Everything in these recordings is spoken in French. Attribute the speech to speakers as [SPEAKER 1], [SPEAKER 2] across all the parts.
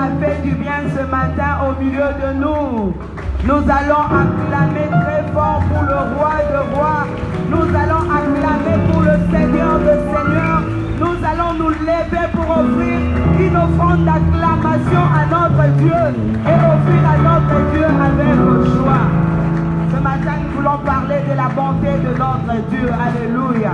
[SPEAKER 1] as fait du bien ce matin au milieu de nous. Nous allons acclamer très fort pour le roi de rois. Nous allons acclamer pour le Seigneur de seigneurs. Nous allons nous lever pour offrir une offrande d'acclamation à notre Dieu et offrir à notre Dieu avec joie. Ce matin, nous voulons parler de la bonté de notre Dieu. Alléluia.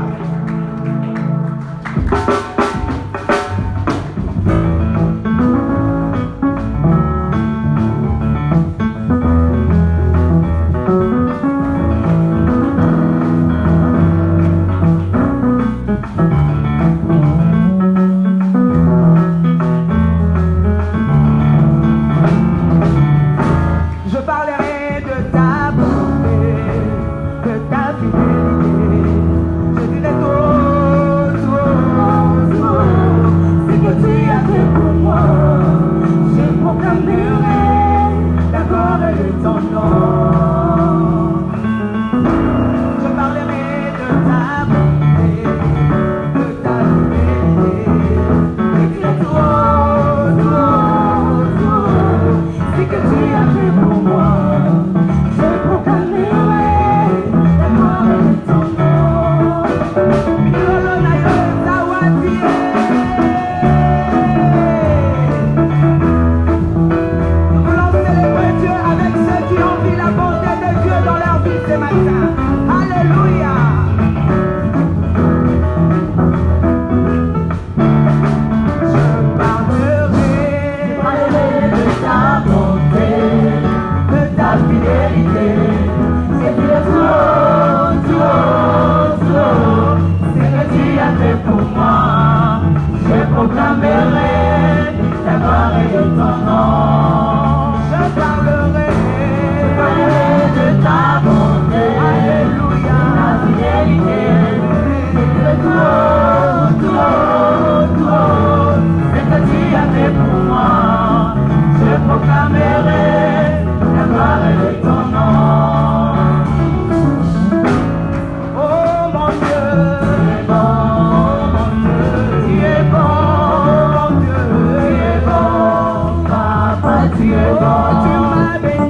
[SPEAKER 1] Tu m'as béni.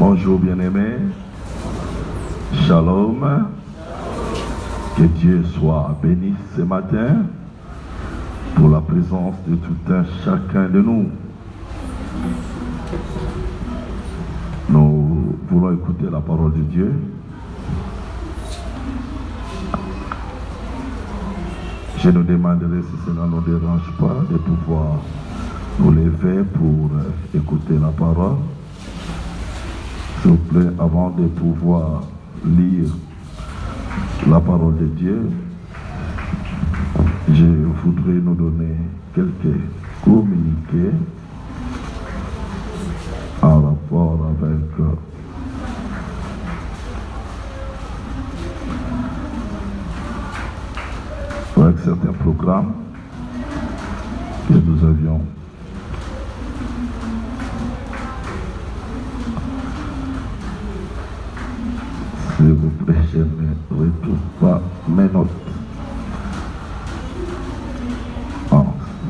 [SPEAKER 2] Bonjour bien-aimés, shalom, que Dieu soit béni ce matin pour la présence de tout un chacun de nous. Nous voulons écouter la parole de Dieu. Je nous demanderai si cela ne nous dérange pas de pouvoir nous lever pour écouter la parole. S'il vous plaît, avant de pouvoir lire la parole de Dieu, je voudrais nous donner quelques communiqués en rapport avec certains programmes que nous avions. S'il vous plaît, je ne retrouve pas mes notes.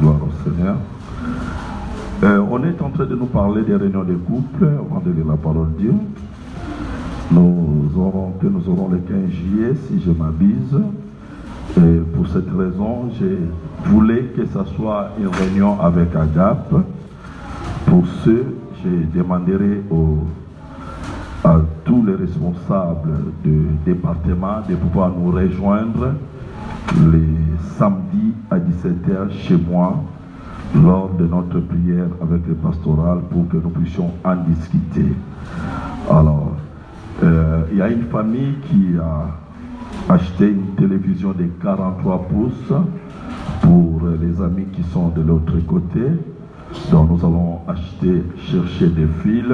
[SPEAKER 2] Gloire au Seigneur. On est en train de nous parler des réunions de couple avant de lire la parole de Dieu. Nous aurons le 15 juillet, si je m'abuse. Et pour cette raison, je voulais que ce soit une réunion avec Agape. Pour ce, je demanderai à tous les responsables du département de pouvoir nous rejoindre les samedis à 17h chez moi lors de notre prière avec le pastoral pour que nous puissions en discuter. Alors, il y a une famille qui a acheté une télévision de 43 pouces pour les amis qui sont de l'autre côté. Donc nous allons chercher des fils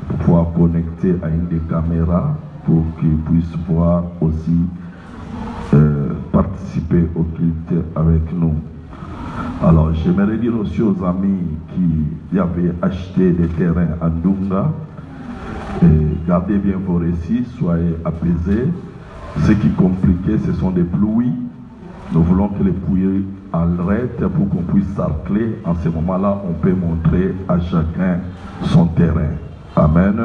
[SPEAKER 2] pour pouvoir connecter à une des caméras pour qu'ils puissent voir aussi participer au culte avec nous. Alors j'aimerais dire aussi aux amis qui avaient acheté des terrains à Dunga, gardez bien vos récits, soyez apaisés. Ce qui est compliqué, ce sont des pluies. Nous voulons que les pluies arrêtent pour qu'on puisse sarcler. En ce moment-là, on peut montrer à chacun son terrain. Amen.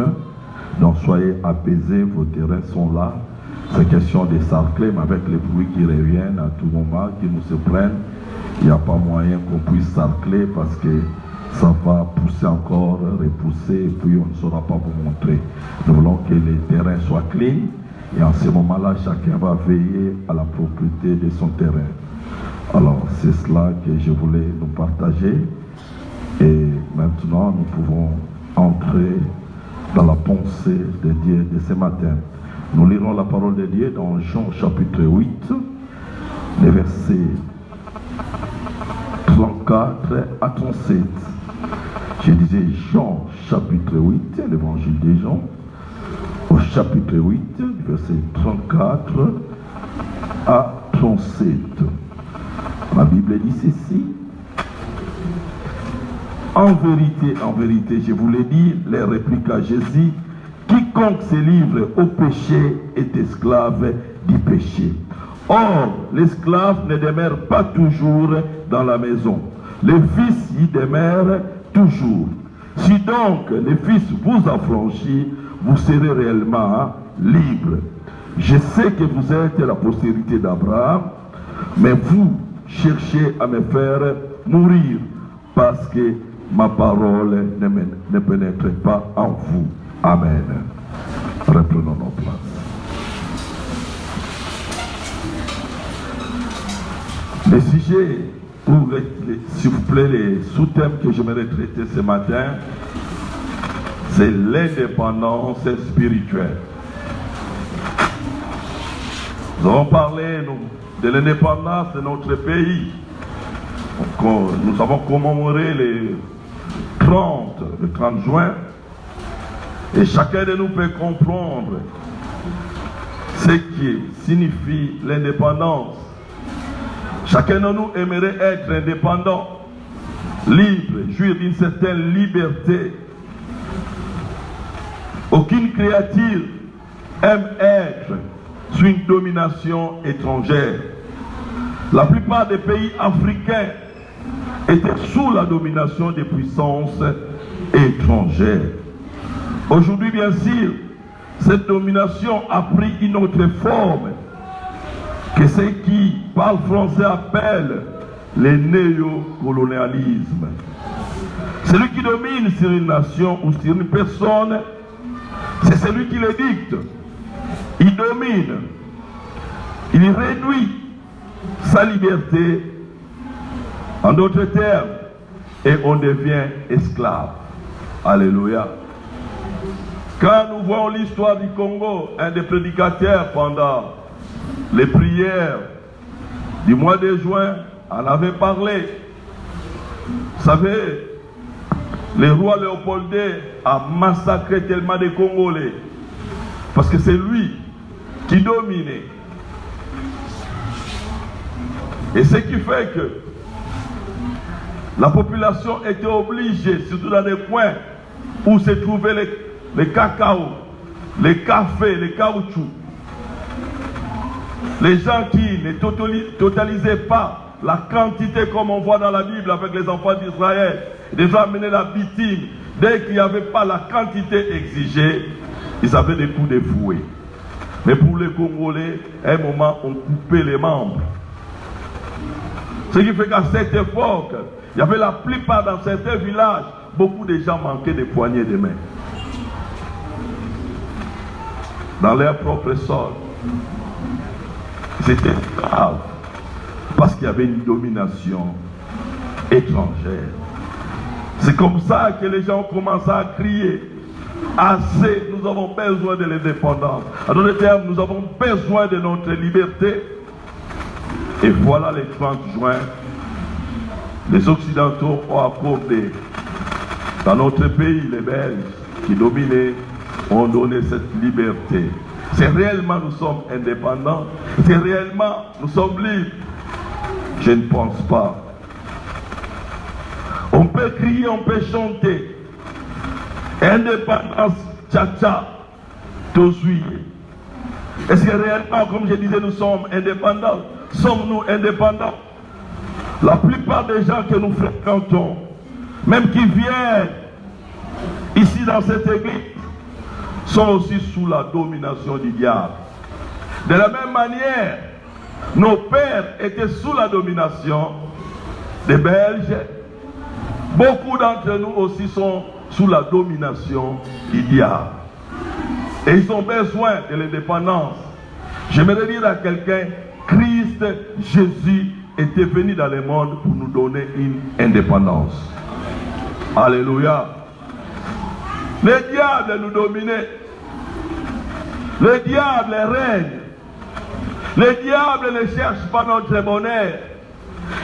[SPEAKER 2] Donc soyez apaisés, vos terrains sont là. C'est question de sarcler, mais avec les pluies qui reviennent à tout moment, qui nous se prennent, il n'y a pas moyen qu'on puisse sarcler parce que ça va pousser encore, repousser, et puis on ne saura pas vous montrer. Nous voulons que les terrains soient clean. Et en ce moment-là, chacun va veiller à la propriété de son terrain. Alors, c'est cela que je voulais nous partager. Et maintenant, nous pouvons entrer dans la pensée de Dieu de ce matin. Nous lirons la parole de Dieu dans Jean chapitre 8, les versets 34 à 37. Je disais Jean chapitre 8, l'évangile de Jean. Au chapitre 8, verset 34 à 37. La Bible dit ceci. En vérité, je vous l'ai dit, les répliqua Jésus, quiconque se livre au péché est esclave du péché. Or, l'esclave ne demeure pas toujours dans la maison. Le Fils y demeure toujours. Si donc le Fils vous affranchit, vous serez réellement libre. Je sais que vous êtes la postérité d'Abraham, mais vous cherchez à me faire mourir parce que ma parole ne pénètre pas en vous. Amen. Reprenons nos places. Le sujet, ou s'il vous plaît, les sous-thèmes que j'aimerais traiter ce matin, c'est l'indépendance spirituelle. Nous avons parlé de l'indépendance de notre pays. Nous avons commémoré le 30 juin. Et chacun de nous peut comprendre ce qui signifie l'indépendance. Chacun de nous aimerait être indépendant, libre, jouir d'une certaine liberté. Aucune créature aime être sous une domination étrangère. La plupart des pays africains étaient sous la domination des puissances étrangères. Aujourd'hui, bien sûr, cette domination a pris une autre forme que ceux qui parlent français appellent le néocolonialisme. Celui qui domine sur une nation ou sur une personne, c'est celui qui le dicte. Il domine, il réduit sa liberté, en d'autres termes, et on devient esclave. Alléluia. Quand nous voyons l'histoire du Congo, un des prédicateurs pendant les prières du mois de juin en avait parlé. Vous savez, le roi Léopold II a massacré tellement de Congolais parce que c'est lui qui dominait. Et ce qui fait que la population était obligée, surtout dans les coins où se trouvaient les cacao, les cafés, les caoutchoucs, les gens qui ne totalisaient pas la quantité comme on voit dans la Bible avec les enfants d'Israël, déjà amener la victime. Dès qu'il n'y avait pas la quantité exigée, ils avaient des coups de fouet. Mais pour les Congolais, à un moment, on coupait les membres. Ce qui fait qu'à cette époque, il y avait la plupart dans certains villages, beaucoup de gens manquaient des poignées de main. Dans leur propre sol. C'était grave. Parce qu'il y avait une domination étrangère. C'est comme ça que les gens ont commencé à crier. Assez, nous avons besoin de l'indépendance. À d'autres termes, nous avons besoin de notre liberté. Et voilà les 30 juin, les Occidentaux ont accordé dans notre pays, les Belges qui dominaient, ont donné cette liberté. C'est réellement nous sommes indépendants, c'est réellement nous sommes libres. Je ne pense pas. On peut crier, on peut chanter. Indépendance, tcha-tcha, tosuye. Est-ce que réellement, comme je disais, nous sommes indépendants? Sommes-nous indépendants? La plupart des gens que nous fréquentons, même qui viennent ici dans cette église, sont aussi sous la domination du diable. De la même manière, nos pères étaient sous la domination des Belges. Beaucoup d'entre nous aussi sont sous la domination du diable. Et ils ont besoin de l'indépendance. J'aimerais dire à quelqu'un, Christ Jésus était venu dans le monde pour nous donner une indépendance. Alléluia. Les diables nous dominaient. Le diable règne. Le diable ne cherche pas notre bonheur.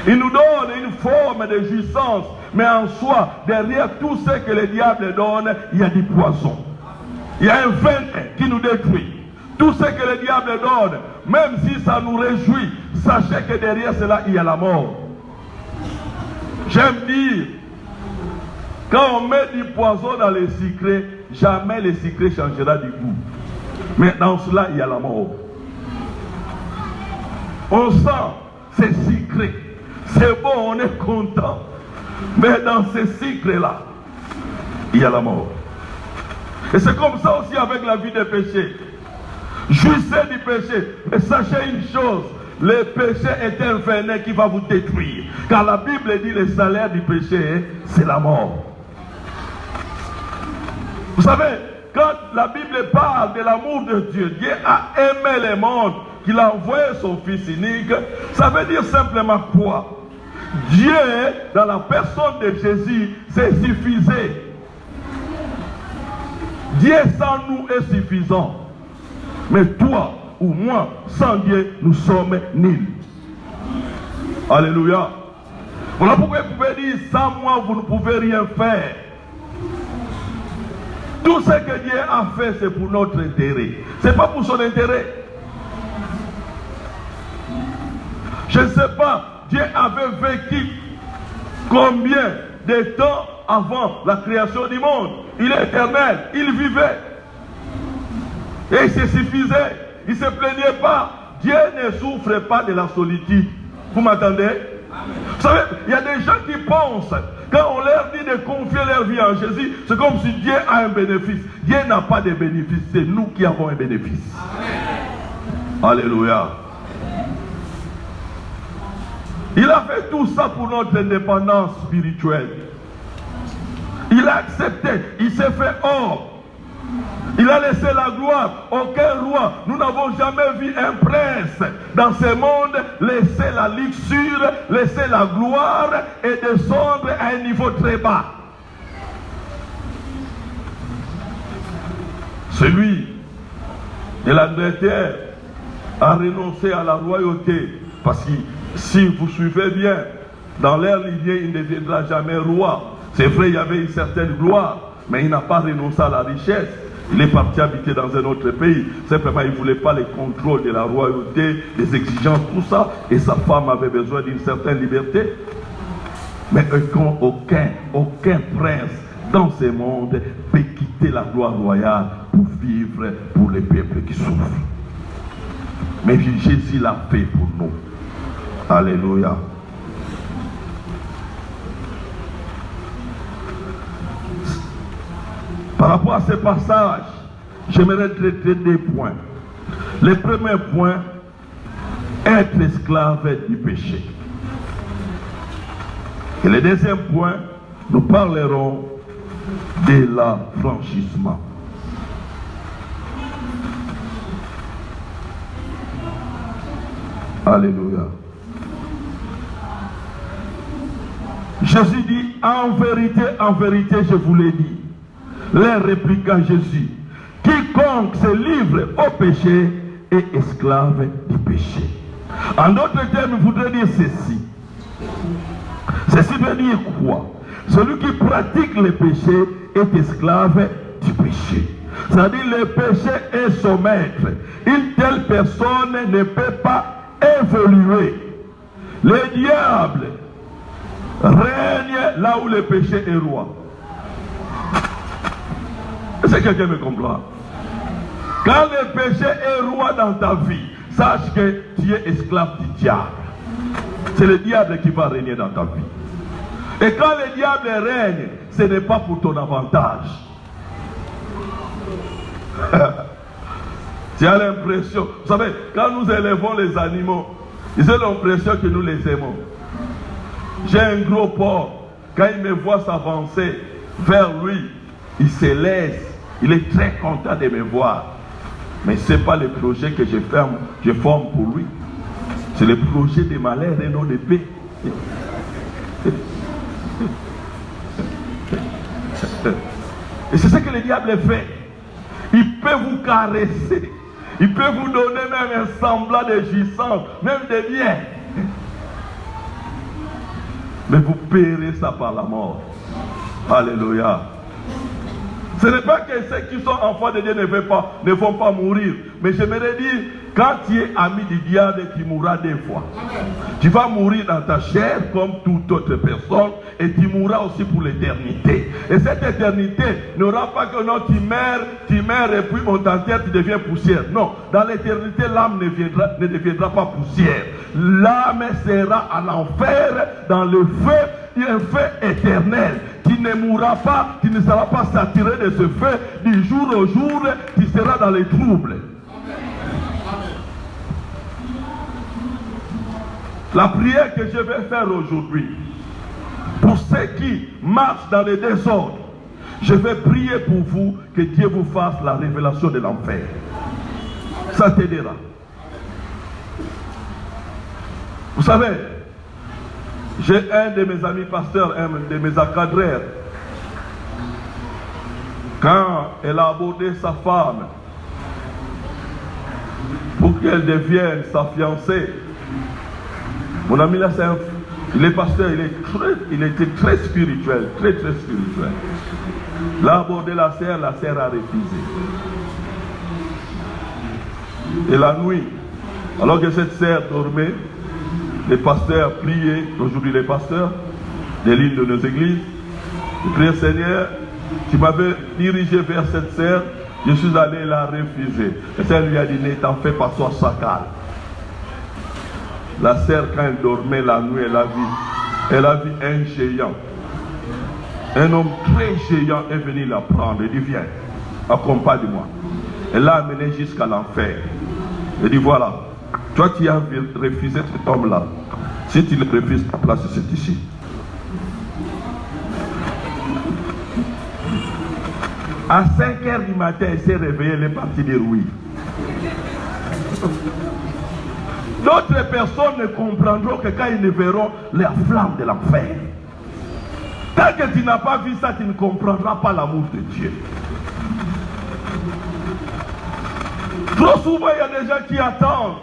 [SPEAKER 2] Il nous donne une forme de jouissance. Mais en soi, derrière tout ce que le diable donne, il y a du poison. Il y a un venin qui nous détruit. Tout ce que le diable donne, même si ça nous réjouit, sachez que derrière cela, il y a la mort. J'aime dire, quand on met du poison dans les sucrés, jamais les sucrés changera du goût. Mais dans cela, il y a la mort. On sent, c'est sucré. C'est bon, on est content. Mais dans ces cycles-là, il y a la mort. Et c'est comme ça aussi avec la vie des péchés. Jouissez du péché. Et sachez une chose, le péché est un venin qui va vous détruire. Car la Bible dit le salaire du péché, c'est la mort. Vous savez, quand la Bible parle de l'amour de Dieu, Dieu a aimé le monde, qu'il a envoyé son Fils unique, ça veut dire simplement quoi? Dieu, dans la personne de Jésus, c'est suffisant. Dieu sans nous est suffisant. Mais toi ou moi, sans Dieu, nous sommes nuls. Alléluia. Voilà pourquoi vous pouvez dire, sans moi, vous ne pouvez rien faire. Tout ce que Dieu a fait, c'est pour notre intérêt. Ce n'est pas pour son intérêt. Je ne sais pas, Dieu avait vécu combien de temps avant la création du monde. Il est éternel, il vivait. Et il se suffisait, il ne se plaignait pas. Dieu ne souffre pas de la solitude. Vous m'entendez? Vous savez, il y a des gens qui pensent Quand on leur dit de confier leur vie en Jésus, c'est comme si Dieu a un bénéfice. Dieu n'a pas de bénéfice, c'est nous qui avons un bénéfice. Amen. Alléluia. Il a fait tout ça pour notre indépendance spirituelle. Il a accepté, il s'est fait homme. Il a laissé la gloire. Aucun roi, nous n'avons jamais vu un prince dans ce monde laisser la luxure, laisser la gloire et descendre à un niveau très bas. Celui de l'Angleterre a renoncé à la royauté parce que si vous suivez bien, dans leur lignée, il ne deviendra jamais roi. C'est vrai, il y avait une certaine gloire, mais il n'a pas renoncé à la richesse. Il est parti habiter dans un autre pays. Simplement, il ne voulait pas les contrôles de la royauté, les exigences, tout ça. Et sa femme avait besoin d'une certaine liberté. Mais aucun prince dans ce monde peut quitter la gloire royale pour vivre pour les peuples qui souffrent. Mais Jésus l'a fait pour nous. Alléluia. Par rapport à ce passage, j'aimerais traiter des points. Le premier point, être esclave du péché. Et le deuxième point, nous parlerons de l'affranchissement. Alléluia. Jésus dit, en vérité, je vous l'ai dit. Leur répliqua Jésus, quiconque se livre au péché est esclave du péché. En d'autres termes, il voudrait dire ceci. Ceci veut dire quoi? Celui qui pratique le péché est esclave du péché. C'est-à-dire le péché est son maître. Une telle personne ne peut pas évoluer. Le diable règne là où le péché est roi. Est-ce que quelqu'un me comprend? Quand le péché est roi dans ta vie, sache que tu es esclave du diable. C'est le diable qui va régner dans ta vie. Et quand le diable règne, ce n'est pas pour ton avantage. Tu as l'impression, vous savez, quand nous élevons les animaux, ils ont l'impression que nous les aimons. J'ai un gros porc, quand il me voit s'avancer vers lui, il se laisse, il est très content de me voir. Mais ce n'est pas le projet que je forme pour lui. C'est le projet de malheur et non de paix. Et c'est ce que le diable fait. Il peut vous caresser. Il peut vous donner même un semblant de jouissance, même de bien. Mais vous paierez ça par la mort. Alléluia. Ce n'est pas que ceux qui sont enfants de Dieu ne vont pas mourir. Mais j'aimerais dire, quand tu es ami du diable, tu mourras deux fois. Tu vas mourir dans ta chair comme toute autre personne et tu mourras aussi pour l'éternité. Et cette éternité n'aura pas que non, tu meurs et puis on t'enterre, tu deviens poussière. Non, dans l'éternité, l'âme ne deviendra pas poussière. L'âme sera à l'enfer dans le feu, un feu éternel. Tu ne mourras pas, tu ne seras pas saturé de ce feu. Du jour au jour, tu seras dans les troubles. La prière que je vais faire aujourd'hui, pour ceux qui marchent dans le désordre, je vais prier pour vous que Dieu vous fasse la révélation de l'enfer. Ça t'aidera. Vous savez, j'ai un de mes amis pasteurs, un de mes encadreurs, quand elle a abordé sa femme pour qu'elle devienne sa fiancée, mon ami là, il est pasteur, il était très spirituel, très spirituel. Il a abordé la sœur a refusé. Et la nuit, alors que cette sœur dormait, les pasteurs priaient, aujourd'hui les pasteurs, des lignes de nos églises, ils priaient, Seigneur, tu m'avais dirigé vers cette sœur, je suis allé la refuser. Et sœur lui a dit, ne t'en fais pas, sois calme. La sœur, quand elle dormait la nuit, elle a vu un géant Un homme très géant est venu la prendre. Il dit, viens, accompagne-moi. Elle l'a amené jusqu'à l'enfer. Il dit, voilà, toi tu as refusé cet homme-là. Si tu le refuses, ta place c'est ici. À 5h du matin, elle s'est réveillée, elle est partie dire oui. D'autres personnes ne comprendront que quand ils ne verront la flamme de l'enfer. Tant que tu n'as pas vu ça, tu ne comprendras pas l'amour de Dieu. Trop souvent, il y a des gens qui attendent.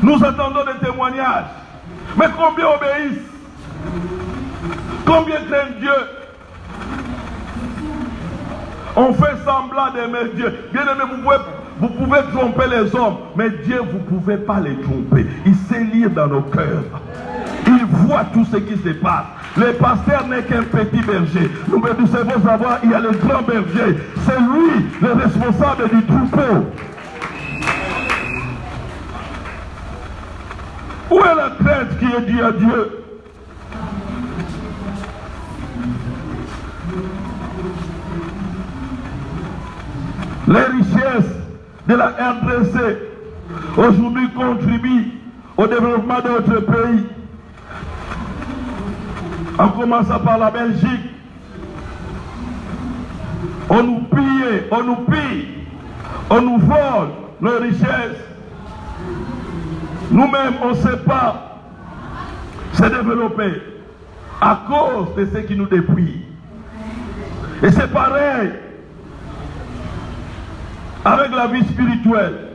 [SPEAKER 2] Nous attendons des témoignages. Mais combien obéissent? Combien craignent Dieu? On fait semblant d'aimer Dieu. Bien aimé, vous pouvez tromper les hommes, mais Dieu, vous ne pouvez pas les tromper. Il sait lire dans nos cœurs. Il voit tout ce qui se passe. Le pasteur n'est qu'un petit berger. Nous devons savoir, il y a le grand berger. C'est lui le responsable du troupeau. Où est la crainte qui est due à Dieu? Les richesses de la RDC aujourd'hui contribuent au développement de notre pays. En commençant par la Belgique, on nous pille, on nous vole nos richesses. Nous-mêmes, on ne sait pas se développer à cause de ce qui nous dépouille. Et c'est pareil avec la vie spirituelle.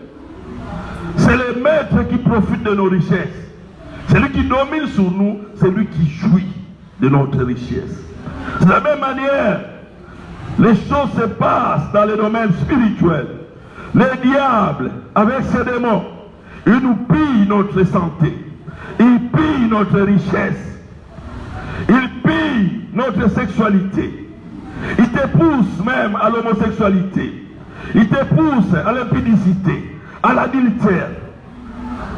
[SPEAKER 2] C'est le maître qui profite de nos richesses. Celui qui domine sur nous, c'est lui qui jouit de notre richesse. De la même manière, les choses se passent dans le domaine spirituel. Le diable, avec ses démons, il nous pille notre santé. Il pille notre richesse. Il pille notre sexualité. Il te pousse même à l'homosexualité. Il te pousse à l'impudicité, à l'adultère.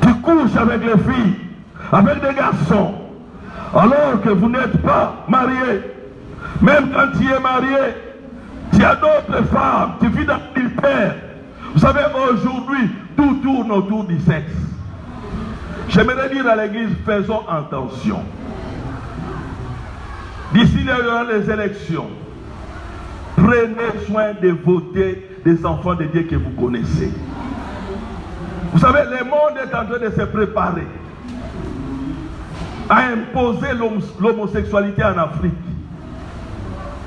[SPEAKER 2] Tu couches avec les filles, avec des garçons, alors que vous n'êtes pas mariés. Même quand tu es marié, tu as d'autres femmes, tu vis dans l'adultère. Vous savez, aujourd'hui, tout tourne autour du sexe. J'aimerais dire à l'église, faisons attention. D'ici il y aura les élections. Prenez soin de voter des enfants de Dieu que vous connaissez. Vous savez, le monde est en train de se préparer à imposer l'homosexualité en Afrique.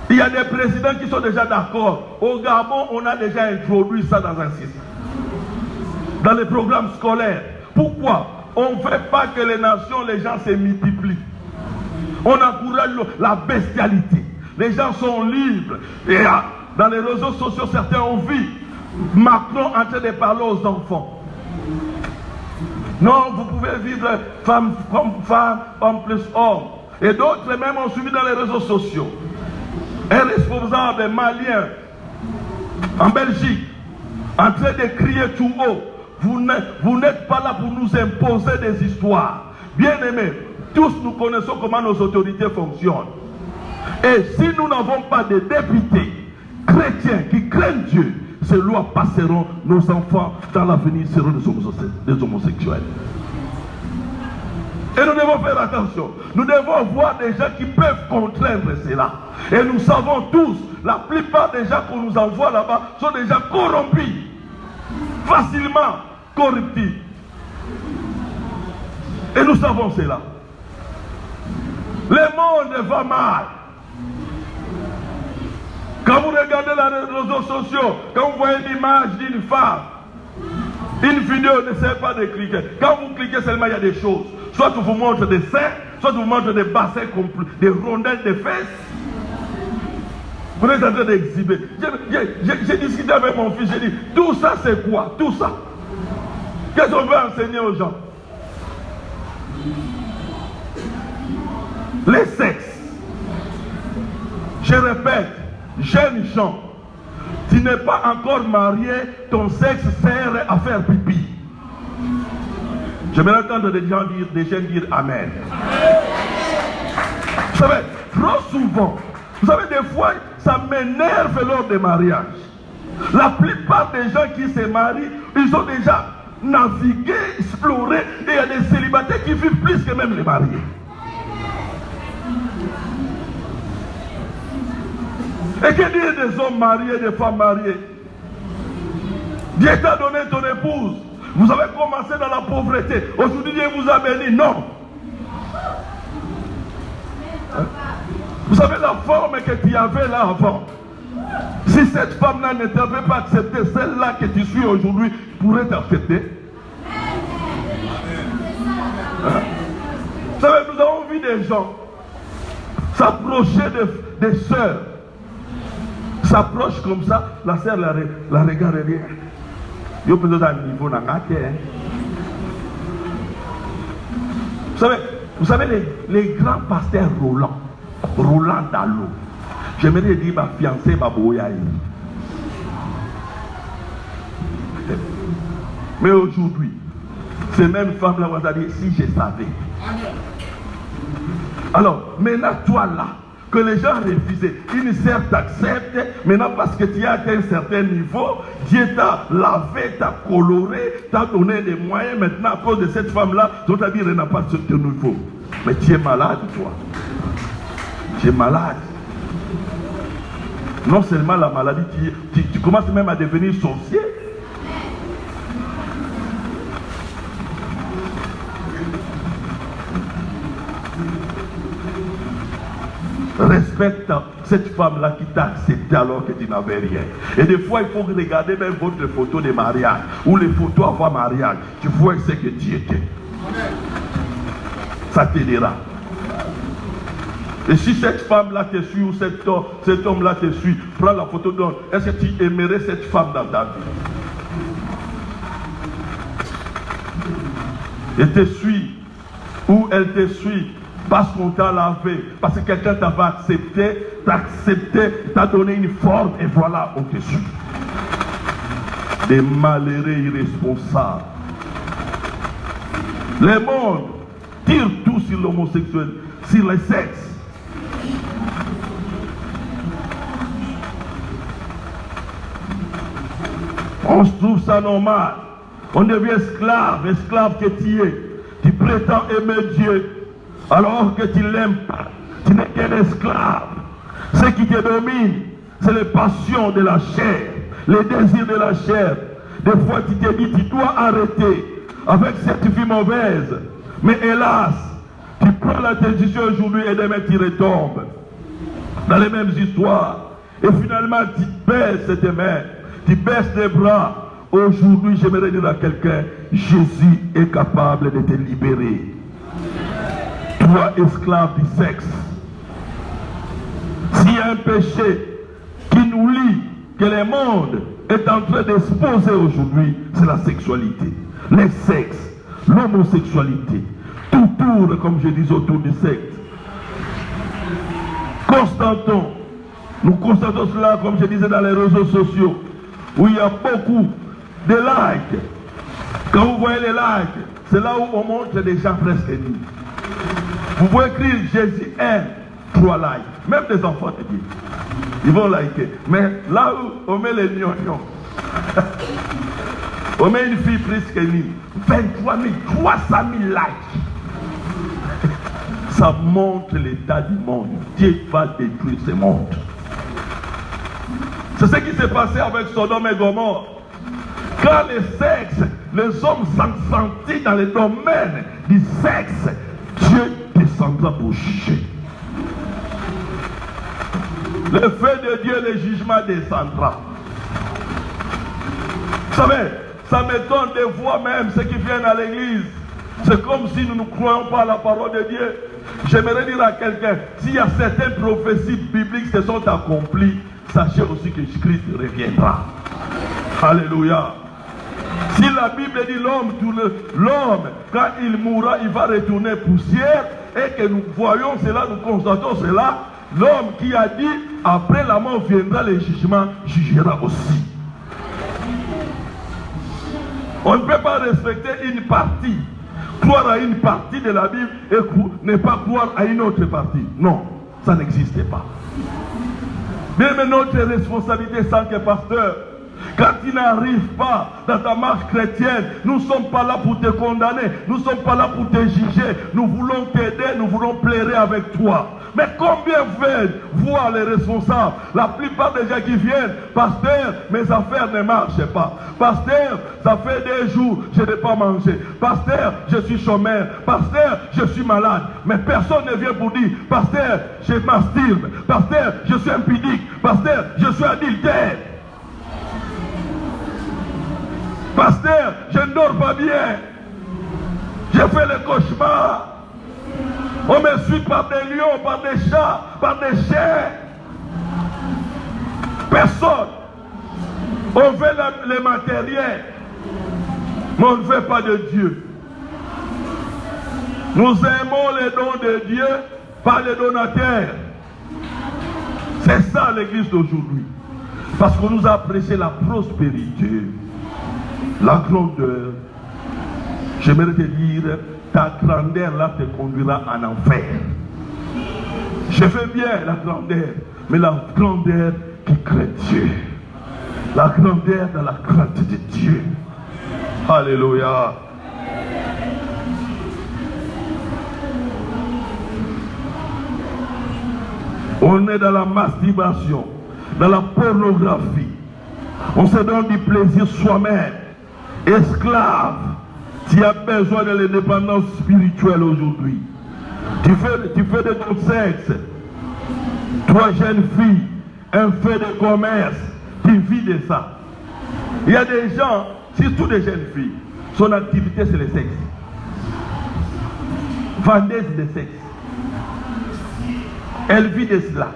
[SPEAKER 2] Il y a des présidents qui sont déjà d'accord. Au Gabon, on a déjà introduit ça dans un système, dans les programmes scolaires. Pourquoi? On ne veut pas que les nations, les gens se multiplient. On encourage la bestialité. Les gens sont libres. Et dans les réseaux sociaux, certains ont vu Macron en train de parler aux enfants. Non, vous pouvez vivre femme comme femme, homme plus homme. Et d'autres même ont suivi dans les réseaux sociaux. Un responsable malien en Belgique en train de crier tout haut. Vous n'êtes pas là pour nous imposer des histoires. Bien aimés, tous nous connaissons comment nos autorités fonctionnent. Et si nous n'avons pas de députés chrétiens qui craignent Dieu, ces lois passeront, nos enfants dans l'avenir seront des homosexuels. Et nous devons faire attention. Nous devons voir des gens qui peuvent contraindre cela. Et nous savons tous, la plupart des gens qu'on nous envoie là-bas sont des gens corrompus, facilement corruptibles. Et nous savons cela. Le monde va mal. Quand vous regardez les réseaux sociaux, quand vous voyez l'image d'une femme, une vidéo, n'essayez pas de cliquer. Quand vous cliquez seulement, il y a des choses. Soit on vous montre des seins, soit on vous montre des bassins, des rondelles de fesses. Vous êtes en train d'exhiber. J'ai discuté avec mon fils, j'ai dit, tout ça c'est quoi? Tout ça. Qu'est-ce qu'on veut enseigner aux gens? Les sexes. Je répète, jeunes gens, tu n'es pas encore marié, ton sexe sert à faire pipi. J'aimerais entendre des jeunes dire Amen. Vous savez, trop souvent, Vous savez, des fois, ça m'énerve lors des mariages. La plupart des gens qui se marient, ils ont déjà navigué, exploré, et il y a des célibataires qui vivent plus que même les mariés. Et que dire des hommes mariés, des femmes mariées? Dieu t'a donné ton épouse. Vous avez commencé dans la pauvreté. Aujourd'hui, Dieu vous a béni. Non. Vous savez la forme que tu avais là avant. Si cette femme-là ne t'avait pas accepté, celle-là que tu suis aujourd'hui pourrait t'accepter. Vous savez, nous avons vu des gens s'approcher des sœurs. S'approche comme ça, la sœur la regarde rien. Yo peut-être à niveau n'a pas. Vous savez les grands pasteurs Roland Dallot. J'aimerais dire ma fiancée, ma boyaï. Mais aujourd'hui, ces mêmes femmes-là vont dire si je savais. Alors, maintenant, toi là, que les gens refusaient, ils certes t'acceptent, maintenant parce que tu as atteint un certain niveau, Dieu t'a lavé, t'a coloré, t'a donné des moyens, maintenant à cause de cette femme-là, tu as dit qu'elle n'a pas ce niveau. Mais tu es malade, toi. Tu es malade. Non seulement la maladie, tu commences même à devenir sorcier. Respecte cette femme-là qui t'a accepté alors que tu n'avais rien. Et des fois, il faut regarder même votre photo de mariage ou les photos avant mariage. Tu vois ce que tu étais. Ça t'aidera. Et si cette femme-là te suit ou cet homme-là te suit, prends la photo d'homme. Est-ce que tu aimerais cette femme dans ta vie? Elle te suit ou elle te suit parce qu'on t'a lavé, parce que quelqu'un t'avait accepté, t'a donné une forme et voilà, on te suit. Des malheureux irresponsables. Le monde tire tout sur l'homosexuel, sur le sexe. On se trouve ça normal. On devient esclave que tu es. Tu prétends aimer Dieu, alors que tu ne l'aimes pas. Tu n'es qu'un esclave. Ce qui te domine, c'est les passions de la chair, les désirs de la chair. Des fois, tu te dis, tu dois arrêter avec cette vie mauvaise. Mais hélas, tu prends la décision aujourd'hui et demain tu retombes dans les mêmes histoires. Et finalement, tu baisses tes mains, tu baisses tes bras. Aujourd'hui, j'aimerais dire à quelqu'un, Jésus est capable de te libérer. Toi, esclave du sexe. S'il y a un péché qui nous lie, que le monde est en train d'exposer aujourd'hui, c'est la sexualité. Le sexe, l'homosexualité. Tout tourne, comme je disais, autour du sexe. Nous constatons cela, comme je disais, dans les réseaux sociaux, où il y a beaucoup de likes. Quand vous voyez les likes, c'est là où on montre des gens presque nus. Vous pouvez écrire Jésus aime 3 likes. Même les enfants de Dieu, ils vont liker. Mais là où on met les gnons, on met une fille presque nue, 23 300 000 likes. Ça montre l'état du monde. Dieu va détruire ce monde. C'est ce qui s'est passé avec Sodome et Gomorrhe. Quand le sexe, les hommes sont sentis dans le domaine du sexe, Dieu descendra pour juger. Le feu de Dieu, le jugement descendra. Vous savez, ça m'étonne de voir même ceux qui viennent à l'église. C'est comme si nous ne croyons pas à la parole de Dieu. J'aimerais dire à quelqu'un, s'il y a certaines prophéties bibliques qui sont accomplies, sachez aussi que Christ reviendra. Alléluia. Si la Bible dit l'homme, quand il mourra, il va retourner poussière, et que nous voyons cela, nous constatons cela, l'homme qui a dit, après la mort viendra le jugement, jugera aussi. On ne peut pas respecter une partie, croire à une partie de la Bible et ne pas croire à une autre partie. Non, ça n'existe pas. Même notre responsabilité en tant que pasteur, quand tu n'arrives pas dans ta marche chrétienne, nous ne sommes pas là pour te condamner, nous ne sommes pas là pour te juger, nous voulons t'aider, nous voulons plaider avec toi. Mais combien viennent voir les responsables? La plupart des gens qui viennent, pasteur, mes affaires ne marchent pas. Pasteur, ça fait des jours, je n'ai pas mangé. Pasteur, je suis chômeur. Pasteur, je suis malade. Mais personne ne vient pour dire, pasteur, je masturbe. Pasteur, je suis impudique. Pasteur, je suis adultère. Pasteur, je ne dors pas bien. J'ai fait le cauchemar. On me suit par des lions, par des chats, par des chiens. Personne. On veut les matériels, mais on ne veut pas de Dieu. Nous aimons les dons de Dieu par les donateurs. C'est ça l'église d'aujourd'hui. Parce qu'on nous a prêché la prospérité, la grandeur. J'aimerais te dire, ta grandeur là te conduira en enfer. Je fais bien la grandeur, mais la grandeur qui craint Dieu. La grandeur dans la crainte de Dieu. Alléluia. On est dans la masturbation, dans la pornographie. On se donne du plaisir soi-même. Esclave. Tu as besoin de l'indépendance spirituelle aujourd'hui. Tu fais de ton sexe. Toi, jeune fille, un fait de commerce, tu vis de ça. Il y a des gens, surtout des jeunes filles, son activité c'est le sexe. Vendeuse de sexe. Elle vit de cela.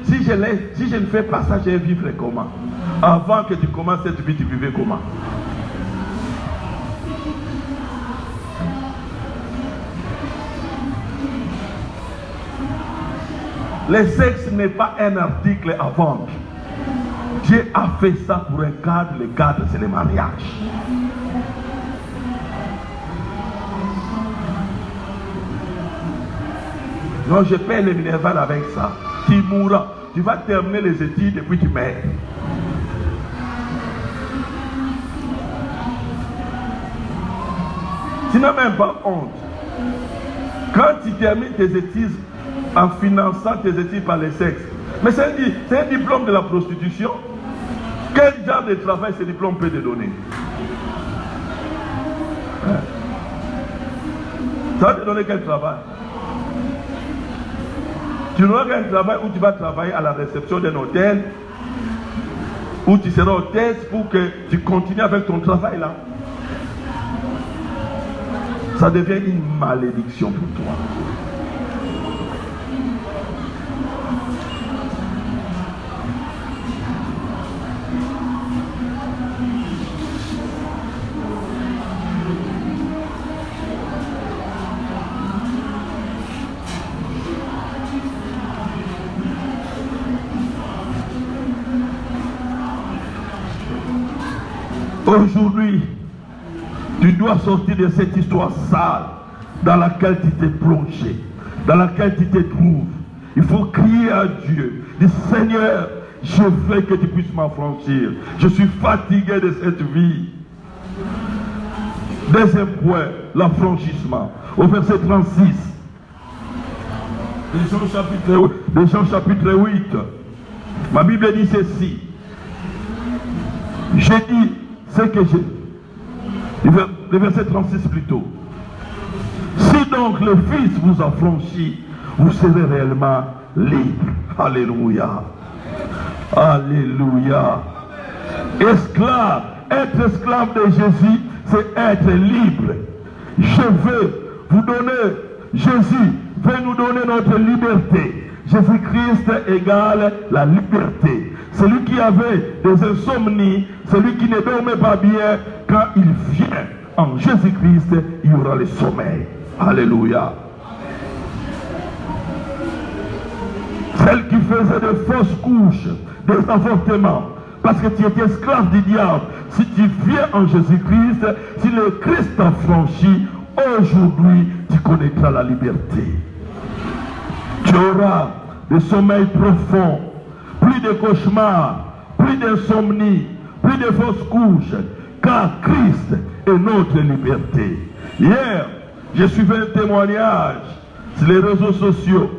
[SPEAKER 2] Si je ne fais pas ça, je vais vivre comment? Avant que tu commences cette vie, tu vivais comment? Le sexe n'est pas un article à vendre. Dieu a fait ça pour un cadre. Le cadre, c'est le mariage. Non, je paie le minéral avec ça. Tu mourras. Tu vas terminer les études et puis tu meurs. Tu n'as même pas honte. Quand tu termines tes études en finançant tes études par le sexe, mais c'est un diplôme de la prostitution. Quel genre de travail ce diplôme peut te donner? Ça va te donner quel travail? Tu n'auras qu'un travail où tu vas travailler à la réception d'un hôtel, où tu seras hôtesse pour que tu continues avec ton travail là. Ça devient une malédiction pour toi. Aujourd'hui, tu dois sortir de cette histoire sale dans laquelle tu t'es plongé, dans laquelle tu te trouves. Il faut crier à Dieu. Dis Seigneur, je veux que tu puisses m'affranchir. Je suis fatigué de cette vie. Deuxième point, l'affranchissement. Au verset 36. Des Jean chapitre 8. Ma Bible dit ceci. J'ai dit ce que j'ai. Le verset 36 plutôt. Si donc le Fils vous affranchit, vous serez réellement libre. Alléluia. Alléluia. Esclave, être esclave de Jésus, c'est être libre. Je veux vous donner, Jésus veut nous donner notre liberté. Jésus-Christ égale la liberté. Celui qui avait des insomnies, celui qui ne dormait pas bien, quand il vient en Jésus-Christ, il y aura le sommeil. Alléluia. Celle qui faisait de fausses couches, des avortements, parce que tu étais esclave du diable. Si tu viens en Jésus-Christ, si le Christ t'a franchi, aujourd'hui tu connaîtras la liberté. Tu auras de sommeil profond, plus de cauchemars, plus d'insomnie, plus de fausses couches, car Christ est notre liberté. Hier, j'ai suivi un témoignage sur les réseaux sociaux.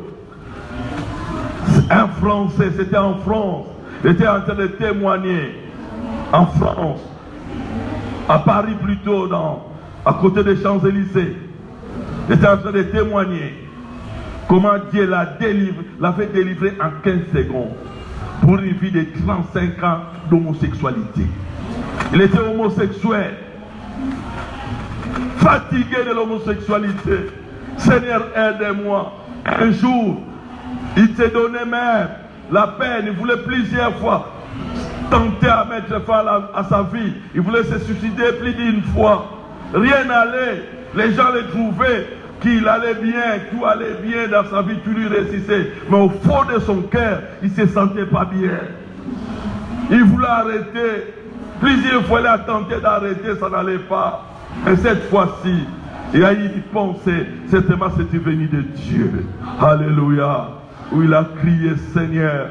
[SPEAKER 2] Un Français, c'était en France, il était en train de témoigner en France, à Paris plutôt, à côté des Champs-Élysées. Il était en train de témoigner comment Dieu l'a fait délivrer en 15 secondes pour une vie de 35 ans d'homosexualité. Il était homosexuel, fatigué de l'homosexualité. Seigneur, aide-moi. Un jour, il s'est donné même la peine. Il voulait plusieurs fois tenter à mettre fin à sa vie. Il voulait se suicider plus d'une fois. Rien n'allait. Les gens le trouvaient qu'il allait bien, tout allait bien dans sa vie, tout lui réussissait. Mais au fond de son cœur, il ne se sentait pas bien. Il voulait arrêter. Plusieurs fois, il a tenté d'arrêter, ça n'allait pas. Et cette fois-ci, il a eu une pensée, certainement c'était venu de Dieu. Alléluia. Où il a crié, Seigneur,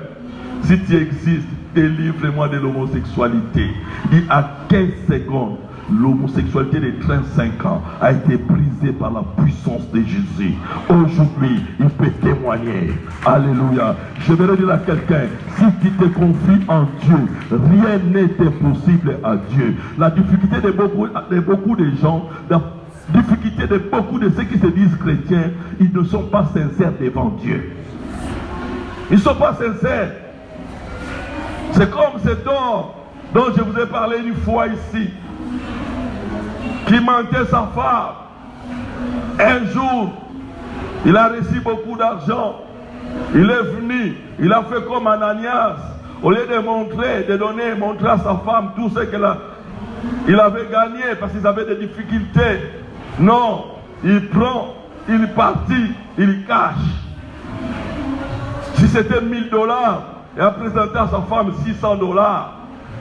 [SPEAKER 2] si tu existes, délivre-moi de l'homosexualité. Et à 15 secondes, l'homosexualité de 35 ans a été brisée par la puissance de Jésus. Aujourd'hui, il peut témoigner. Alléluia. Je vais dire à quelqu'un, si tu te confies en Dieu, rien n'est impossible à Dieu. La difficulté de beaucoup de gens, la difficulté de beaucoup de ceux qui se disent chrétiens, ils ne sont pas sincères devant Dieu. Ils ne sont pas sincères. C'est comme cet homme dont je vous ai parlé une fois ici, qui mentait sa femme. Un jour, il a reçu beaucoup d'argent. Il est venu, il a fait comme Ananias. Au lieu de montrer à sa femme tout ce qu'il avait gagné parce qu'ils avaient des difficultés. Non, il prend, il est parti, il cache. Si c'était 1000 $, il a présenté à sa femme 600 $.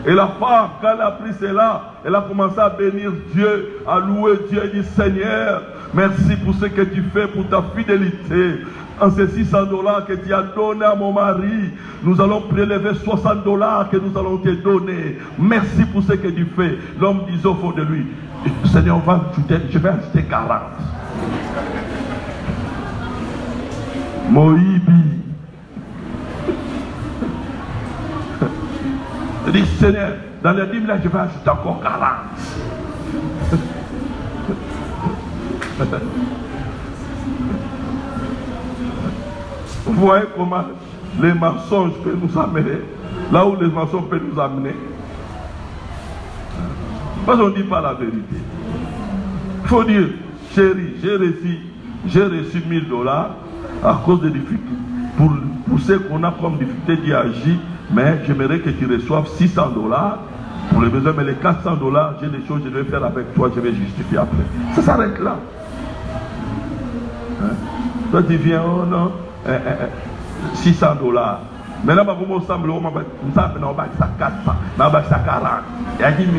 [SPEAKER 2] Et la femme, quand elle a pris cela, elle a commencé à bénir Dieu, à louer Dieu. Elle dit, Seigneur, merci pour ce que tu fais, pour ta fidélité. En ces 600 $ que tu as donné à mon mari, nous allons prélever 60 $ que nous allons te donner. Merci pour ce que tu fais. L'homme disait au fond de lui, Seigneur, je vais ajouter 40. Moïbi. Il dit, Seigneur, dans les 10 000, je vais ajouter encore 40. Vous voyez comment les mensonges peuvent nous amener, là où les mensonges peuvent nous amener. Parce qu'on ne dit pas la vérité. Il faut dire, chérie, j'ai reçu 1000 $ à cause des difficultés. Pour ce qu'on a comme difficulté d'y agir, mais j'aimerais que tu reçoives 600 $ pour les besoins, mais les 400 $, j'ai des choses que je vais faire avec toi, je vais justifier après. Ça s'arrête là. Hein? Toi tu viens, oh non, 600 $. Maintenant, vous me semblez, on va ça 400, on va ça 40, il y a 10 000.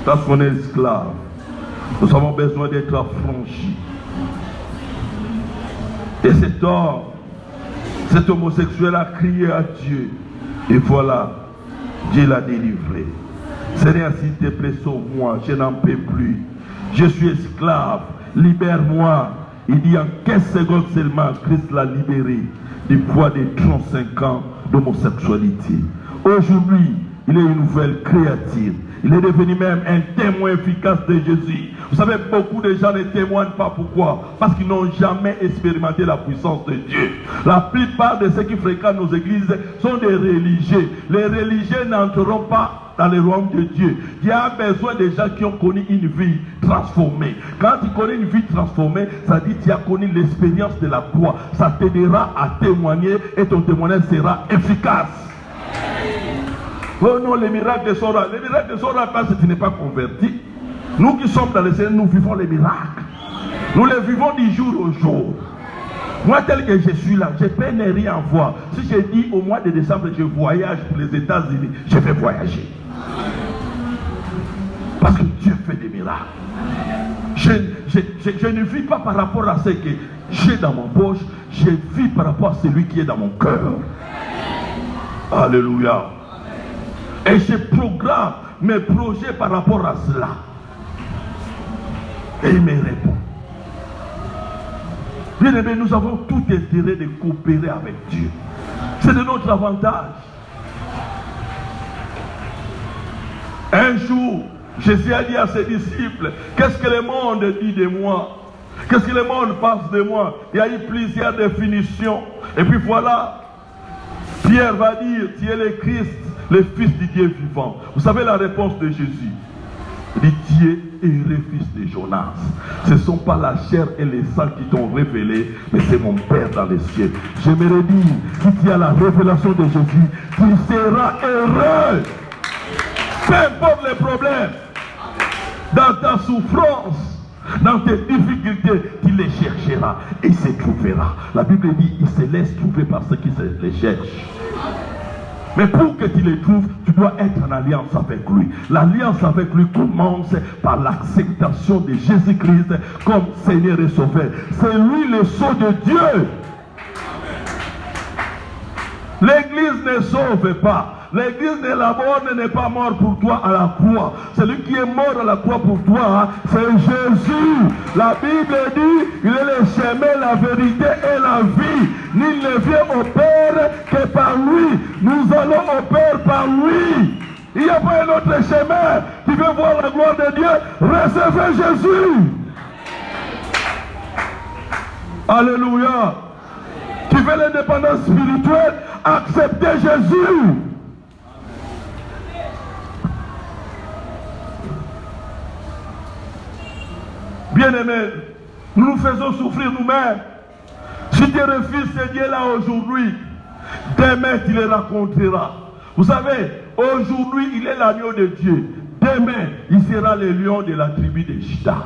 [SPEAKER 2] Parce qu'on est esclave, nous avons besoin d'être affranchis. Et cet homme, cet homosexuel a crié à Dieu. Et voilà, Dieu l'a délivré. Seigneur, s'il te plaît, sauve-moi, je n'en peux plus. Je suis esclave, libère-moi. Il dit en 15 secondes seulement, Christ l'a libéré du poids de 35 ans d'homosexualité. Aujourd'hui, il est une nouvelle créature. Il est devenu même un témoin efficace de Jésus. Vous savez, beaucoup de gens ne témoignent pas. Pourquoi? Parce qu'ils n'ont jamais expérimenté la puissance de Dieu. La plupart de ceux qui fréquentent nos églises sont des religieux. Les religieux n'entreront pas dans le royaume de Dieu. Il y a besoin de gens qui ont connu une vie transformée. Quand tu connais une vie transformée, ça dit que tu as connu l'expérience de la croix. Ça t'aidera à témoigner et ton témoignage sera efficace. Oh non, les miracles sont là. Les miracles sont là parce que tu n'es pas converti. Nous qui sommes dans le Seigneur, nous vivons les miracles. Nous les vivons du jour au jour. Moi, tel que je suis là, je peux ne rien voir. Si je dis au mois de décembre, je voyage pour les États-Unis, je vais voyager. Parce que Dieu fait des miracles. je ne vis pas par rapport à ce que j'ai dans mon poche, je vis par rapport à celui qui est dans mon cœur. Alléluia. Et je programme mes projets par rapport à cela. Et il me répond. Bien aimé, nous avons tout intérêt de coopérer avec Dieu. C'est de notre avantage. Un jour, Jésus a dit à ses disciples, qu'est-ce que le monde dit de moi? Qu'est-ce que le monde pense de moi? Il y a eu plusieurs définitions. Et puis voilà, Pierre va dire, tu es le Christ, le Fils du Dieu vivant. Vous savez la réponse de Jésus? Il dit, tu es heureux fils de Jonas. Ce ne sont pas la chair et le sang qui t'ont révélé, mais c'est mon Père dans les cieux. J'aimerais dire, si tu as la révélation de Jésus, tu seras heureux. Peu importe les problèmes, dans ta souffrance, dans tes difficultés, tu les chercheras et se trouvera. La Bible dit, il se laisse trouver par ceux qui les cherchent. Mais pour que tu les trouves, tu dois être en alliance avec lui. L'alliance avec lui commence par l'acceptation de Jésus-Christ comme Seigneur et Sauveur. C'est lui le sceau de Dieu. L'Église ne sauve pas. L'église de la mort n'est pas mort pour toi à la croix. Celui qui est mort à la croix pour toi, c'est Jésus. La Bible dit, il est le chemin, la vérité et la vie. Nul ne vient au Père que par lui. Nous allons au Père par lui. Il n'y a pas un autre chemin. Tu veux voir la gloire de Dieu? Recevez Jésus. Alléluia. Tu veux l'indépendance spirituelle? Acceptez Jésus. Bien-aimés, nous nous faisons souffrir nous-mêmes. Si tu refuses ce Dieu-là aujourd'hui, demain tu le rencontreras. Vous savez, aujourd'hui il est l'agneau de Dieu. Demain, il sera le lion de la tribu de Juda.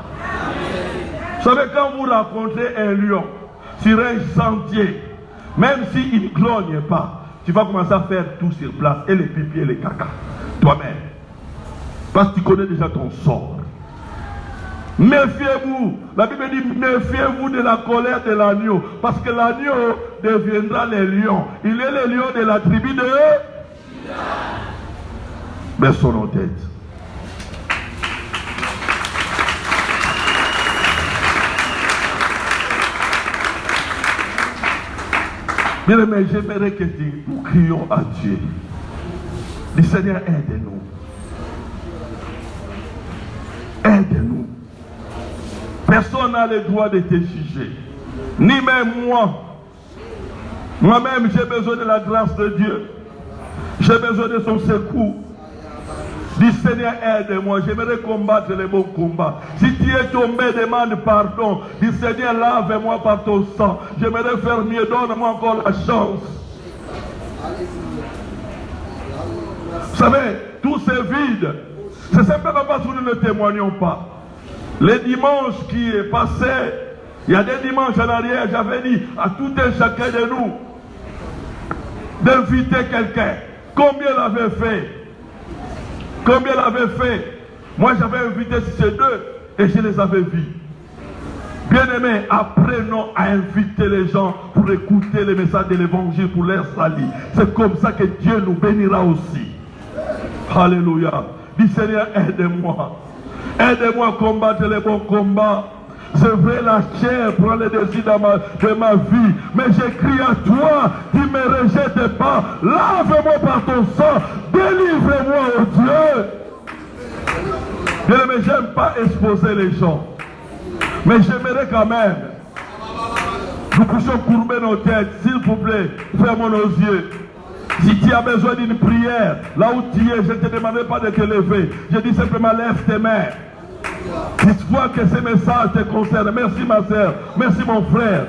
[SPEAKER 2] Vous savez, quand vous rencontrez un lion sur un sentier, même s'il ne grogne pas, tu vas commencer à faire tout sur place, et les pipis et les caca, toi-même. Parce que tu connais déjà ton sort. Méfiez-vous. La Bible dit, méfiez-vous de la colère de l'agneau. Parce que l'agneau deviendra le lion. Il est le lion de la tribu de... Baissons nos têtes. Bien aimé, j'aimerais que nous crions à Dieu. Le Seigneur, aide-nous. Aide-nous. Personne n'a le droit de te juger. Ni même moi. Moi-même, j'ai besoin de la grâce de Dieu. J'ai besoin de son secours. Dis Seigneur, aide-moi. J'aimerais combattre les bons combats. Si tu es tombé, demande pardon. Dis Seigneur, lave-moi par ton sang. J'aimerais faire mieux. Donne-moi encore la chance. Vous savez, tout c'est vide. C'est simplement parce que nous ne témoignons pas. Les dimanches qui est passé, il y a des dimanches en arrière, j'avais dit à tout un chacun de nous d'inviter quelqu'un. Combien l'avait fait? Combien l'avait fait? Moi j'avais invité ces deux et je les avais vus. Bien aimés, apprenons à inviter les gens pour écouter les messages de l'évangile pour leur salut. C'est comme ça que Dieu nous bénira aussi. Alléluia. Dis Seigneur, aide-moi. Aide-moi à combattre les bons combats. C'est vrai, la chair prend le désir de ma vie. Mais j'écris à toi, tu ne me rejettes pas. Lave-moi par ton sang. Délivre-moi, oh Dieu. Bien, mais j'aime pas exposer les gens. Mais j'aimerais quand même. Nous puissions courber nos têtes. S'il vous plaît, fermons nos yeux. Si tu as besoin d'une prière, là où tu es, je ne te demanderai pas de te lever. Je dis simplement, lève tes mains. Dis-toi que ce message te concerne. Merci ma soeur, merci mon frère.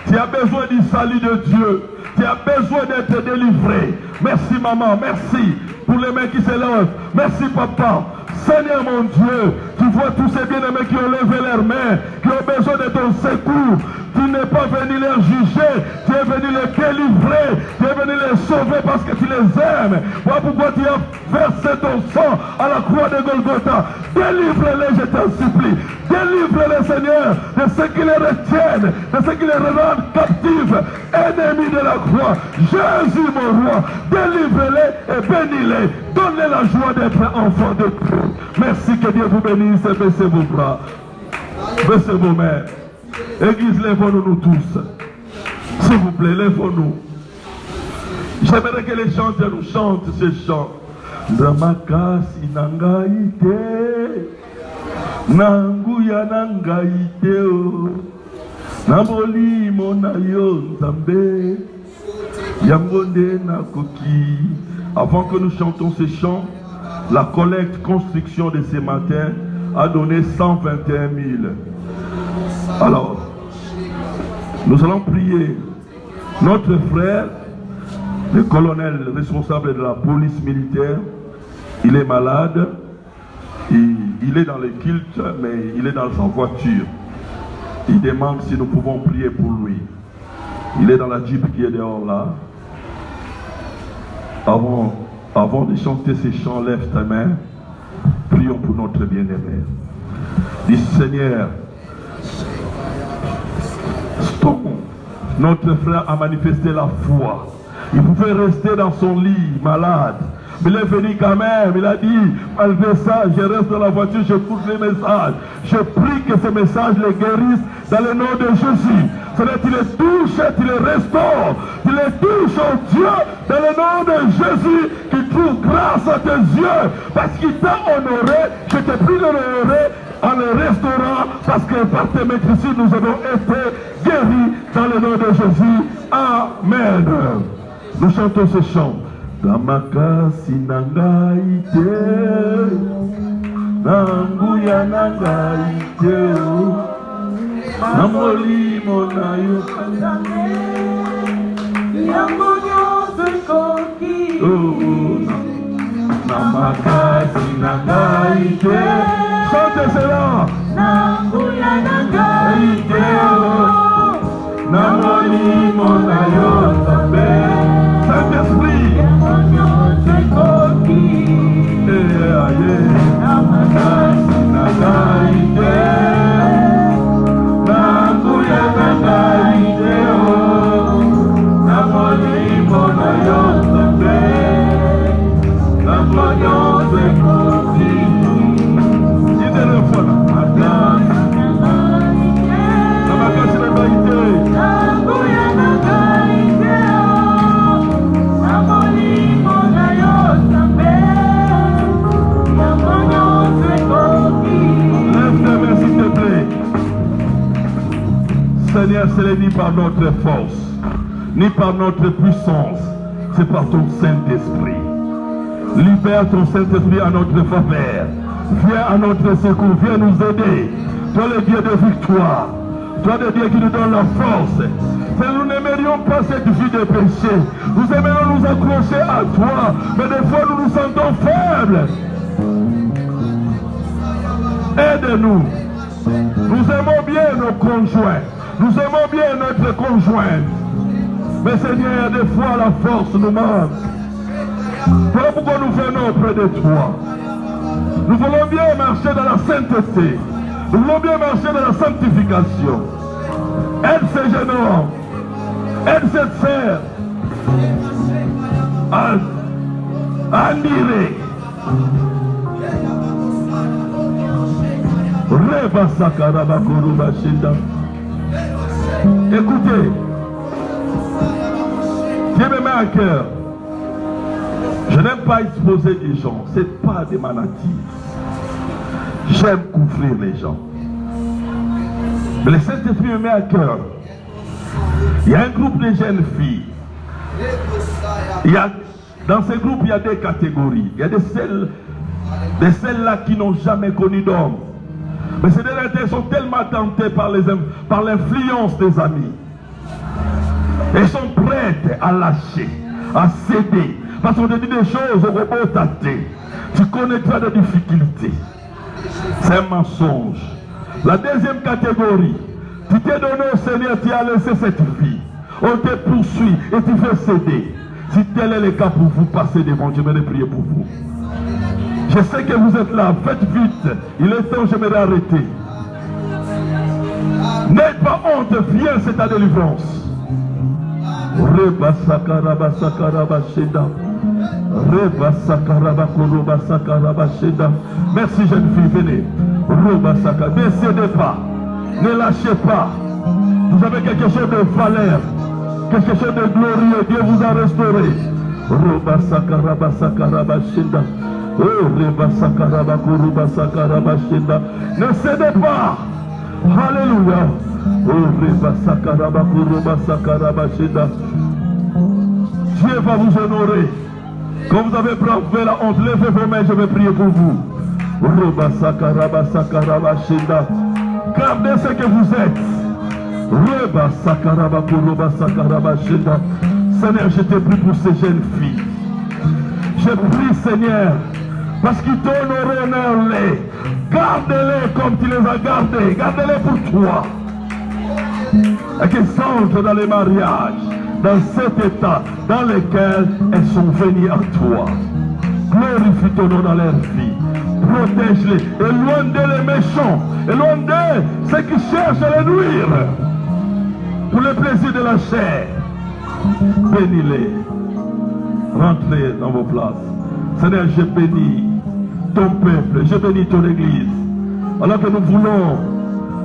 [SPEAKER 2] Tu as besoin du salut de Dieu. Tu as besoin d'être délivré. Merci maman, merci pour les mains qui s'élèvent. Merci papa. Seigneur mon Dieu, tu vois tous ces bien-aimés qui ont levé leurs mains, qui ont besoin de ton secours. Tu n'es pas venu les juger, tu es venu les délivrer, tu es venu les sauver parce que tu les aimes. Voilà pourquoi tu as versé ton sang à la croix de Golgotha. Délivre-les, je t'en supplie. Délivre-les, Seigneur, de ceux qui les retiennent, de ceux qui les rendent captifs, ennemis de la croix. Jésus, mon roi, délivre-les et bénis-les. Donne-les la joie d'être enfants de Dieu. Merci, que Dieu vous bénisse et baissez vos bras. Baissez vos mains. Église, lèvons-nous tous. S'il vous plaît, lèvons-nous. J'aimerais que les chanteurs nous chantent ce chant. Namakasi nangaite, nanguya nangaite o, nabolimo na yo nzambe, yangonde nakoki. Avant que nous chantons ce chant, la collecte construction de ce matin a donné 121 000. Alors, nous allons prier notre frère, le colonel responsable de la police militaire. Il est malade, il est dans le culte, mais il est dans sa voiture. Il demande si nous pouvons prier pour lui. Il est dans la Jeep qui est dehors là. Avant de chanter ces chants, lève ta main. Prions pour notre bien-aimé. Dis Seigneur, notre frère a manifesté la foi. Il pouvait rester dans son lit, malade. Mais il est venu quand même. Il a dit, malgré ça, je reste dans la voiture, j'écoute les messages. Je prie que ces messages les guérissent dans le nom de Jésus. C'est-à-dire qu'il les touche, tu les restaures. Tu les touches, oh Dieu, dans le nom de Jésus, qui trouve grâce à tes yeux. Parce qu'il t'a honoré, je te prie de l'honorer en le restaurant, parce que par tes maîtrises, nous avons été guéris dans le nom de Jésus. Amen. Nous chantons ce chant. Damakasi nangaite, nanguya nangaite, namolimo na yo namakasi nangaite. Chante cela. Nanguya nangaite, namolimo na yo nzambe. Saint-Esprit. Seigneur, ce n'est ni par notre force, ni par notre puissance, c'est par ton Saint-Esprit. Libère ton Saint-Esprit à notre faveur. Viens à notre secours, viens nous aider. Toi le Dieu de victoire, toi le Dieu qui nous donne la force. Si nous n'aimerions pas cette vie de péché, nous aimerions nous accrocher à toi, mais des fois nous nous sentons faibles. Aide-nous. Nous aimons bien nos conjoints. Nous aimons bien notre conjointe. Mais Seigneur, des fois la force nous manque. Voilà pourquoi nous venons auprès de toi. Nous voulons bien marcher dans la sainteté. Nous voulons bien marcher dans la sanctification. Aide ces jeunes hommes. Aide cette sœur. Andire. Reba Sakaraba Kuruba Shinda. Écoutez, Dieu me met à cœur. Je n'aime pas exposer des gens, ce n'est pas des maladies. J'aime couvrir les gens. Mais le Saint-Esprit me met à cœur. Il y a un groupe de jeunes filles. Dans ce groupe, il y a des catégories. Il y a celles-là qui n'ont jamais connu d'homme. Mais ces dernières sont tellement tentées par l'influence des amis. Elles sont prêtes à lâcher, à céder, Parce qu'on te dit des choses au robot tâté. Tu connaîtras des difficultés. C'est un mensonge. La deuxième catégorie, tu t'es donné au Seigneur, tu as laissé cette vie. On te poursuit et tu veux céder. Si tel est le cas pour vous, passez devant, j'aimerais prier pour vous. Je sais que vous êtes là, faites vite. Il est temps, j'aimerais arrêter. N'aie pas honte, viens, c'est ta délivrance. Reba sakaraba sakaraba sheda. Reba sakaraba koroba sakaraba sheda. Merci jeune fille, venez. Reba sakaraba. Ne cédez pas. Ne lâchez pas. Vous avez quelque chose de valeur. Quelque chose de glorieux. Dieu vous a restauré. Reba sakaraba sakaraba sheda. Oh, reba sakaraba koroba sakaraba sheda. Ne cédez pas. Alléluia. Oh, reba sakaraba koroba sakaraba sheda. Dieu va vous honorer. Quand vous avez bravé la honte, levez vos mains, je vais prier pour vous. Reba sakaraba sakaraba sheda. Gardez ce que vous êtes. Reba sakaraba koroba sakaraba sheda. Seigneur, je te prie pour ces jeunes filles. Je prie, Seigneur, parce qu'ils t'ont honoré, honore-les. Garde-les comme tu les as gardés. Garde-les pour toi. Et qu'ils entrent dans les mariages, dans cet état dans lequel elles sont venues à toi. Glorifie ton nom dans leur vie. Protège-les. Éloigne les méchants. Éloigne ceux qui cherchent à les nuire. Pour le plaisir de la chair. Bénis-les. Rentrez dans vos places. Seigneur, je bénis ton peuple, je bénis ton église. Alors que nous voulons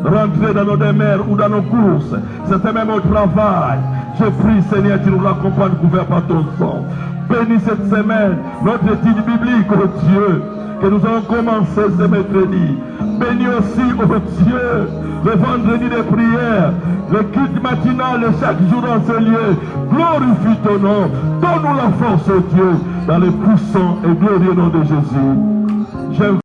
[SPEAKER 2] rentrer dans nos demeures ou dans nos courses, c'est même au travail. Je prie, Seigneur, tu nous raccompagnes couvert par ton sang. Bénis cette semaine notre étude biblique, oh Dieu, que nous allons commencer ce mercredi. Bénis aussi, oh Dieu, le vendredi de prière, le culte matinal de chaque jour dans ce lieu. Glorifie ton nom. Donne-nous la force, oh Dieu, dans le puissant et glorieux nom de Jésus.